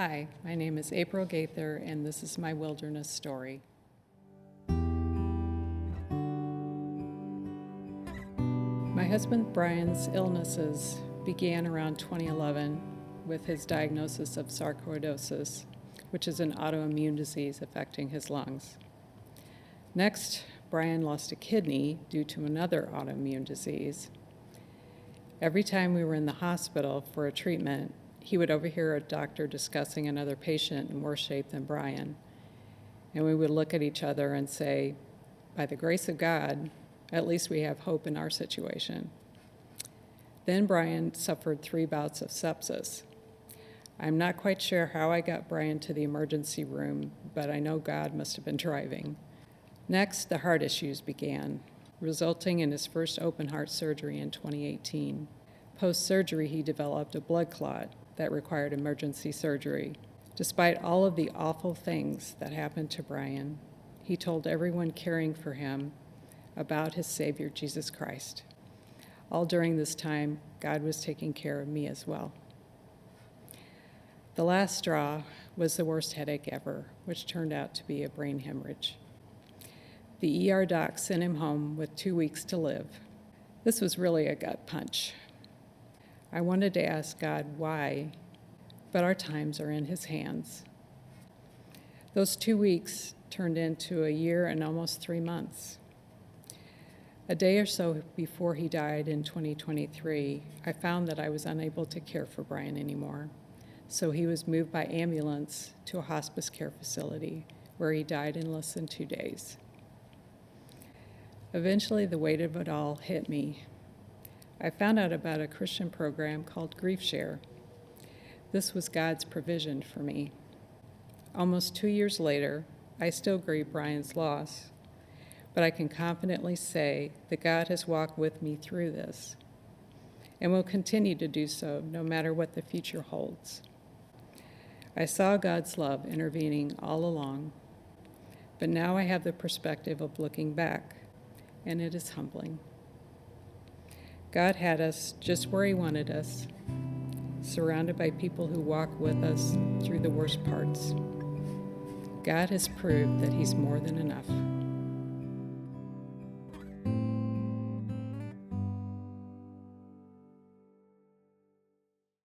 Hi, my name is April Gaither, and this is my wilderness story. My husband Brian's illnesses began around 2011 with his diagnosis of sarcoidosis, which is an autoimmune disease affecting his lungs. Next, Brian lost a kidney due to another autoimmune disease. Every time we were in the hospital for a treatment, he would overhear a doctor discussing another patient in worse shape than Brian. And we would look at each other and say, by the grace of God, at least we have hope in our situation. Then Brian suffered 3 bouts of sepsis. I'm not quite sure how I got Brian to the emergency room, but I know God must have been driving. Next, the heart issues began, resulting in his first open heart surgery in 2018. Post-surgery, he developed a blood clot that required emergency surgery. Despite all of the awful things that happened to Brian, he told everyone caring for him about his Savior, Jesus Christ. All during this time, God was taking care of me as well. The last straw was the worst headache ever, which turned out to be a brain hemorrhage. The ER doc sent him home with 2 weeks to live. This was really a gut punch. I wanted to ask God why, but our times are in His hands. Those 2 weeks turned into a year and almost 3 months. A day or so before he died in 2023, I found that I was unable to care for Brian anymore, so he was moved by ambulance to a hospice care facility where he died in less than 2 days. Eventually, the weight of it all hit me. I found out about a Christian program called Grief Share. This was God's provision for me. Almost 2 years later, I still grieve Brian's loss, but I can confidently say that God has walked with me through this and will continue to do so no matter what the future holds. I saw God's love intervening all along, but now I have the perspective of looking back, and it is humbling. God had us just where He wanted us, surrounded by people who walk with us through the worst parts. God has proved that He's more than enough.